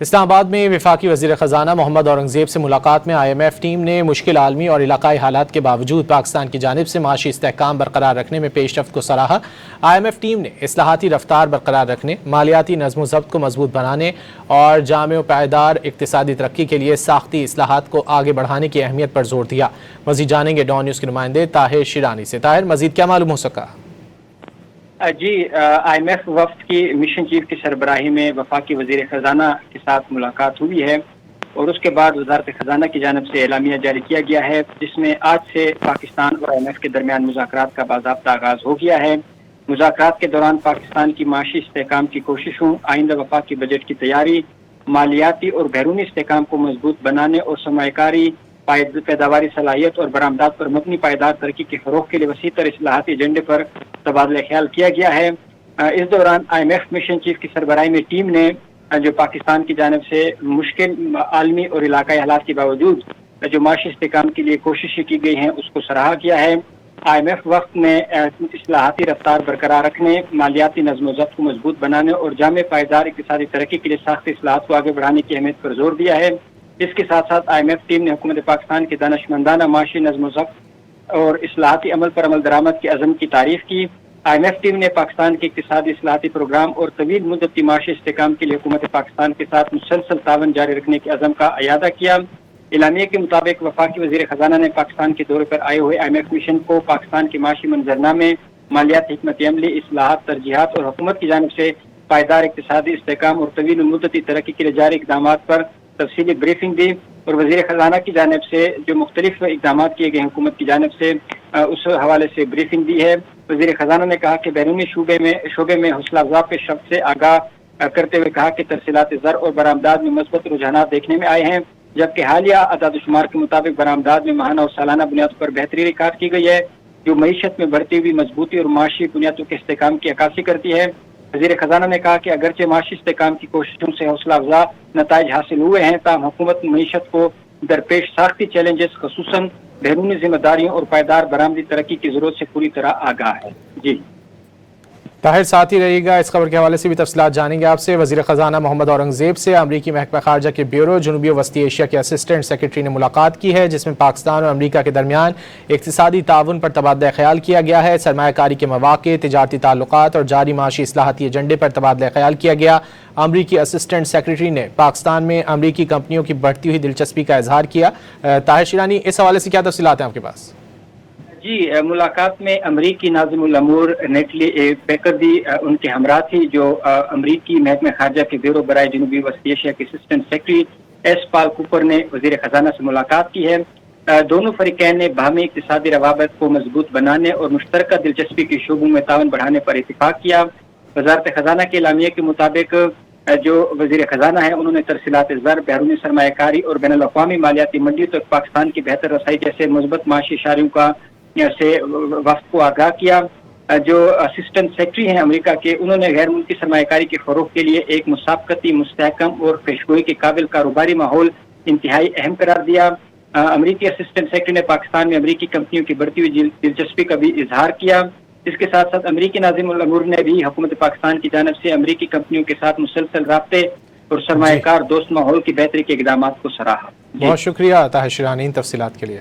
اسلام آباد میں وفاقی وزیر خزانہ محمد اورنگزیب سے ملاقات میں آئی ایم ایف ٹیم نے مشکل عالمی اور علاقائی حالات کے باوجود پاکستان کی جانب سے معاشی استحکام برقرار رکھنے میں پیش رفت کو سراہا۔ آئی ایم ایف ٹیم نے اصلاحاتی رفتار برقرار رکھنے، مالیاتی نظم و ضبط کو مضبوط بنانے اور جامع و پائیدار اقتصادی ترقی کے لیے ساختی اصلاحات کو آگے بڑھانے کی اہمیت پر زور دیا۔ مزید جانیں گے ڈان نیوز کے نمائندے طاہر شیرانی سے۔ طاہر، مزید کیا معلوم ہو سکا؟ جی، آئی ایم ایف وفد کی مشن چیف کی سربراہی میں وفاقی وزیر خزانہ کے ساتھ ملاقات ہوئی ہے اور اس کے بعد وزارت خزانہ کی جانب سے اعلامیہ جاری کیا گیا ہے، جس میں آج سے پاکستان اور آئی ایم ایف کے درمیان مذاکرات کا باضابطہ آغاز ہو گیا ہے۔ مذاکرات کے دوران پاکستان کی معاشی استحکام کی کوششوں، آئندہ وفاقی بجٹ کی تیاری، مالیاتی اور بیرونی استحکام کو مضبوط بنانے اور سرمایہ کاری، پیداواری صلاحیت اور برآمدات پر مبنی پائیدار ترقی کے فروغ کے لیے وسیع تر اصلاحاتی ایجنڈے پر تبادلہ خیال کیا گیا ہے۔ اس دوران I M F mission chief کی سربراہی میں ٹیم نے جو پاکستان کی جانب سے مشکل عالمی اور علاقائی حالات کے باوجود جو معاشی استحکام کے لیے کوششیں کی گئی ہیں اس کو سراہا کیا ہے۔ آئی ایم ایف وقت نے اصلاحاتی رفتار برقرار رکھنے، مالیاتی نظم و ضبط کو مضبوط بنانے اور جامع پائیدار اقتصادی ترقی کے لیے ساختی اصلاحات کو آگے بڑھانے کی اہمیت پر زور دیا ہے۔ اس کے ساتھ ساتھ آئی ایم ایف ٹیم نے حکومت پاکستان کے دانشمندانہ معاشی نظم و ضبط اور اصلاحاتی عمل پر عمل درآمد کے عزم کی تعریف کی۔ آئی ایم ایف ٹیم نے پاکستان کے اقتصادی اصلاحاتی پروگرام اور طویل مدتی معاشی استحکام کے لیے حکومت پاکستان کے ساتھ مسلسل تعاون جاری رکھنے کے عزم کا اعادہ کیا۔ اعلامیہ کے مطابق وفاقی وزیر خزانہ نے پاکستان کے دورے پر آئے ہوئے آئی ایم ایف مشن کو پاکستان کے معاشی منظرنامے، مالیاتی حکمت عملی، اصلاحات، ترجیحات اور حکومت کی جانب سے پائیدار اقتصادی استحکام اور طویل مدتی ترقی کے لیے جاری اقدامات پر تفصیلی بریفنگ دی اور وزیر خزانہ کی جانب سے جو مختلف اقدامات کیے گئے حکومت کی جانب سے اس حوالے سے بریفنگ دی ہے۔ وزیر خزانہ نے کہا کہ بیرونی شعبے میں حوصلہ افزا پیش رفت سے آگاہ کرتے ہوئے کہا کہ ترسیلات زر اور برآمدات میں مثبت رجحانات دیکھنے میں آئے ہیں، جبکہ حالیہ اعداد و شمار کے مطابق برآمدات میں ماہانہ اور سالانہ بنیاد پر بہتری ریکارڈ کی گئی ہے، جو معیشت میں بڑھتی ہوئی مضبوطی اور معاشی بنیادوں کے استحکام کی عکاسی کرتی ہے۔ وزیر خزانہ نے کہا کہ اگرچہ معاشی استحکام کی کوششوں سے حوصلہ افزا نتائج حاصل ہوئے ہیں، تاہم حکومت معیشت کو درپیش ساختی چیلنجز خصوصاً بیرونی ذمہ داریوں اور پائیدار برآمدی ترقی کی ضرورت سے پوری طرح آگاہ ہے۔ جی طاہر، ساتھ ہی رہیے گا، اس خبر کے حوالے سے بھی تفصیلات جانیں گے آپ سے۔ وزیر خزانہ محمد اورنگزیب سے امریکی محکمہ خارجہ کے بیورو جنوبی و وسطی ایشیا کے اسسٹنٹ سیکرٹری نے ملاقات کی ہے، جس میں پاکستان اور امریکہ کے درمیان اقتصادی تعاون پر تبادلہ خیال کیا گیا ہے۔ سرمایہ کاری کے مواقع، تجارتی تعلقات اور جاری معاشی اصلاحاتی ایجنڈے پر تبادلہ خیال کیا گیا۔ امریکی اسسٹنٹ سیکرٹری نے پاکستان میں امریکی کمپنیوں کی بڑھتی ہوئی دلچسپی کا اظہار کیا۔ طاہر شیرانی، اس حوالے سے کیا تفصیلات ہیں آپ کے پاس؟ جی، ملاقات میں امریکی ناظم الامور نیٹلی بیکر بھی ان کے ہمراہ تھی، جو امریکی محکمہ خارجہ کے بیورو برائے جنوبی وسطی ایشیا کے اسسٹنٹ سیکرٹری ایس پال کوپر نے وزیر خزانہ سے ملاقات کی ہے۔ دونوں فریقین نے باہمی اقتصادی روابط کو مضبوط بنانے اور مشترکہ دلچسپی کے شعبوں میں تعاون بڑھانے پر اتفاق کیا۔ وزارت خزانہ کے اعلامیہ کے مطابق جو وزیر خزانہ ہیں انہوں نے ترسیلات زر، بیرونی سرمایہ کاری اور بین الاقوامی مالیاتی منڈیوں تک پاکستان کی بہتر رسائی جیسے مثبت معاشی اشاریوں کا سے وفد کو آگاہ کیا۔ جو اسسٹنٹ سیکرٹری ہیں امریکہ کے، انہوں نے غیر ملکی سرمایہ کاری کے فروغ کے لیے ایک مسابقتی، مستحکم اور پیشگوئی کے قابل کاروباری ماحول انتہائی اہم قرار دیا۔ امریکی اسسٹنٹ سیکرٹری نے پاکستان میں امریکی کمپنیوں کی بڑھتی ہوئی دلچسپی کا بھی اظہار کیا۔ اس کے ساتھ ساتھ امریکی ناظم الامور نے بھی حکومت پاکستان کی جانب سے امریکی کمپنیوں کے ساتھ مسلسل رابطے اور سرمایہ کار دوست ماحول کی بہتری کے اقدامات کو سراہا۔ بہت شکریہ طاہر شیرانی ان تفصیلات کے لیے۔